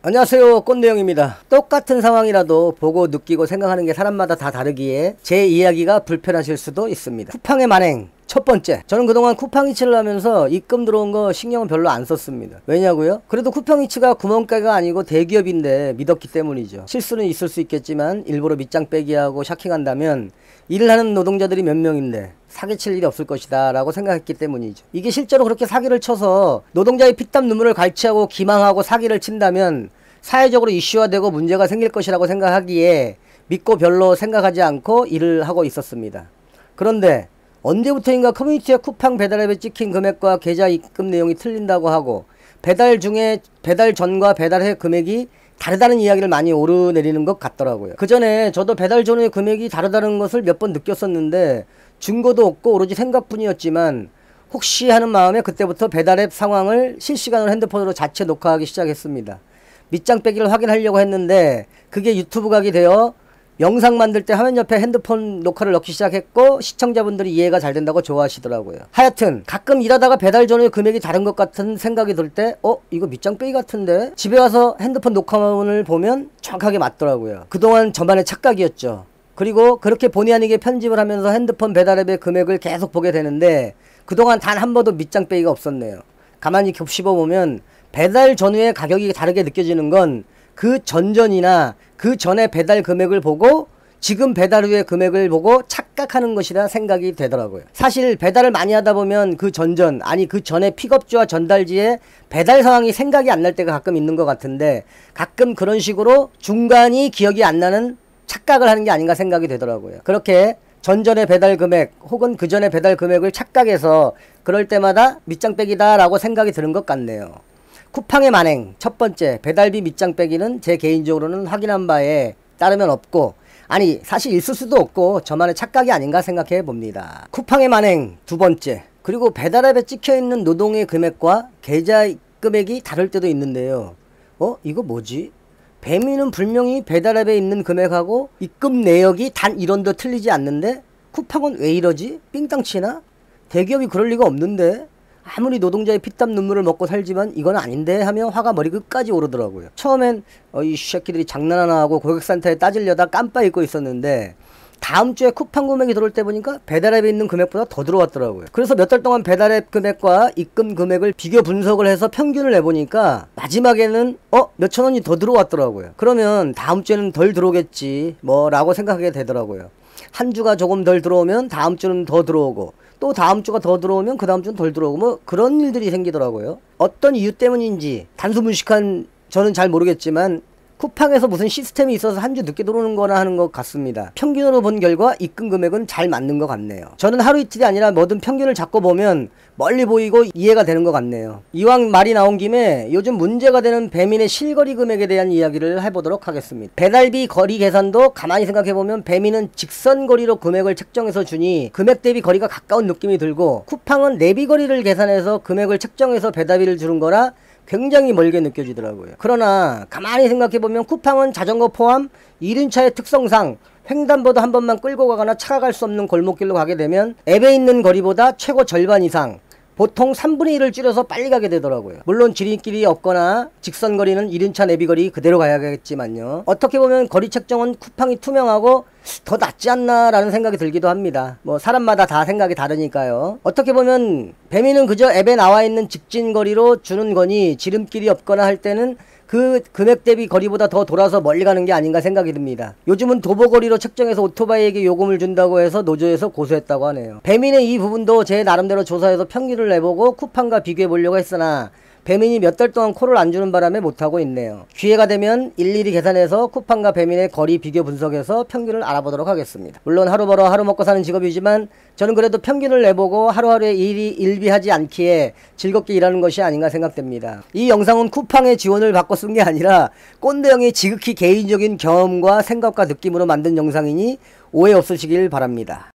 안녕하세요, 꼰대형입니다. 똑같은 상황이라도 보고 느끼고 생각하는 게 사람마다 다 다르기에 제 이야기가 불편하실 수도 있습니다. 쿠팡의 만행 첫 번째, 저는 그동안 쿠팡이츠를 하면서 입금 들어온 거 신경을 별로 안 썼습니다. 왜냐고요? 그래도 쿠팡이츠가 구멍가게가 아니고 대기업인데 믿었기 때문이죠. 실수는 있을 수 있겠지만 일부러 밑장 빼기하고 샤킹한다면 일을 하는 노동자들이 몇 명인데 사기칠 일이 없을 것이다 라고 생각했기 때문이죠. 이게 실제로 그렇게 사기를 쳐서 노동자의 피땀 눈물을 갈취하고 기망하고 사기를 친다면 사회적으로 이슈화되고 문제가 생길 것이라고 생각하기에 믿고 별로 생각하지 않고 일을 하고 있었습니다. 그런데 언제부터인가 커뮤니티에 쿠팡 배달앱에 찍힌 금액과 계좌 입금 내용이 틀린다고 하고 배달 중에 배달 전과 배달 후 금액이 다르다는 이야기를 많이 오르내리는 것 같더라고요. 그 전에 저도 배달 전후의 금액이 다르다는 것을 몇 번 느꼈었는데 증거도 없고 오로지 생각뿐이었지만 혹시 하는 마음에 그때부터 배달앱 상황을 실시간으로 핸드폰으로 자체 녹화하기 시작했습니다. 밑장 빼기를 확인하려고 했는데 그게 유튜브 각이 되어 영상 만들 때 화면 옆에 핸드폰 녹화를 넣기 시작했고 시청자분들이 이해가 잘 된다고 좋아하시더라고요. 하여튼 가끔 일하다가 배달 전후의 금액이 다른 것 같은 생각이 들 때 이거 밑장 빼기 같은데 집에 와서 핸드폰 녹화문을 보면 정확하게 맞더라고요. 그동안 저만의 착각이었죠. 그리고 그렇게 본의 아니게 편집을 하면서 핸드폰 배달앱의 금액을 계속 보게 되는데 그동안 단 한 번도 밑장 빼기가 없었네요. 가만히 곱씹어보면 배달 전후의 가격이 다르게 느껴지는 건 그 전전이나 그 전에 배달 금액을 보고 지금 배달 후의 금액을 보고 착각하는 것이라 생각이 되더라고요. 사실 배달을 많이 하다 보면 그 전전, 아니 그 전에 픽업지와 전달지에 배달 상황이 생각이 안 날 때가 가끔 있는 것 같은데 가끔 그런 식으로 중간이 기억이 안 나는 착각을 하는 게 아닌가 생각이 되더라고요. 그렇게 전전의 배달 금액 혹은 그 전의 배달 금액을 착각해서 그럴 때마다 밑장 빼기다 라고 생각이 드는 것 같네요. 쿠팡의 만행 첫 번째, 배달비 밑장 빼기는 제 개인적으로는 확인한 바에 따르면 없고, 아니 사실 있을 수도 없고 저만의 착각이 아닌가 생각해 봅니다. 쿠팡의 만행 두 번째, 그리고 배달앱에 찍혀있는 노동의 금액과 계좌 금액이 다를 때도 있는데요. 이거 뭐지? 배민은 분명히 배달앱에 있는 금액하고 입금 내역이 단 1원도 틀리지 않는데 쿠팡은 왜 이러지? 삥땅 치나? 대기업이 그럴 리가 없는데? 아무리 노동자의 피땀 눈물을 먹고 살지만 이건 아닌데 하며 화가 머리 끝까지 오르더라고요. 처음엔 이 새끼들이 장난하나 하고 고객센터에 따지려다 깜빡 잊고 있었는데 다음 주에 쿠팡 금액이 들어올 때 보니까 배달앱에 있는 금액보다 더 들어왔더라고요. 그래서 몇 달 동안 배달앱 금액과 입금 금액을 비교 분석을 해서 평균을 내보니까 마지막에는 몇천 원이 더 들어왔더라고요. 그러면 다음 주에는 덜 들어오겠지 라고 생각하게 되더라고요. 한 주가 조금 덜 들어오면 다음 주는 더 들어오고 또 다음 주가 더 들어오면 그 다음 주는 덜 들어오고 그런 일들이 생기더라고요. 어떤 이유 때문인지 단수무식한 저는 잘 모르겠지만 쿠팡에서 무슨 시스템이 있어서 한 주 늦게 들어오는 거나 하는 것 같습니다. 평균으로 본 결과 입금 금액은 잘 맞는 것 같네요. 저는 하루 이틀이 아니라 뭐든 평균을 잡고 보면 멀리 보이고 이해가 되는 것 같네요. 이왕 말이 나온 김에 요즘 문제가 되는 배민의 실거리 금액에 대한 이야기를 해보도록 하겠습니다. 배달비 거리 계산도 가만히 생각해보면 배민은 직선거리로 금액을 책정해서 주니 금액 대비 거리가 가까운 느낌이 들고 쿠팡은 내비거리를 계산해서 금액을 책정해서 배달비를 주는 거라 굉장히 멀게 느껴지더라고요. 그러나 가만히 생각해보면 쿠팡은 자전거 포함 1인차의 특성상 횡단보도 한 번만 끌고 가거나 차가 갈 수 없는 골목길로 가게 되면 앱에 있는 거리보다 최고 절반 이상 보통 3분의 1을 줄여서 빨리 가게 되더라고요. 물론 지름길이 없거나 직선거리는 1인차 내비거리 그대로 가야겠지만요. 어떻게 보면 거리 책정은 쿠팡이 투명하고 더 낫지 않나 라는 생각이 들기도 합니다. 사람마다 다 생각이 다르니까요. 어떻게 보면 배민은 그저 앱에 나와 있는 직진거리로 주는 거니 지름길이 없거나 할 때는 그 금액 대비 거리보다 더 돌아서 멀리 가는 게 아닌가 생각이 듭니다. 요즘은 도보거리로 책정해서 오토바이에게 요금을 준다고 해서 노조에서 고소했다고 하네요. 배민의 이 부분도 제 나름대로 조사해서 평균을 내보고 쿠팡과 비교해 보려고 했으나 배민이 몇 달 동안 콜을 안 주는 바람에 못하고 있네요. 기회가 되면 일일이 계산해서 쿠팡과 배민의 거리 비교 분석해서 평균을 알아보도록 하겠습니다. 물론 하루 벌어 하루 먹고 사는 직업이지만 저는 그래도 평균을 내보고 하루하루의 일이 일비하지 않기에 즐겁게 일하는 것이 아닌가 생각됩니다. 이 영상은 쿠팡의 지원을 받고 쓴 게 아니라 꼰대형의 지극히 개인적인 경험과 생각과 느낌으로 만든 영상이니 오해 없으시길 바랍니다.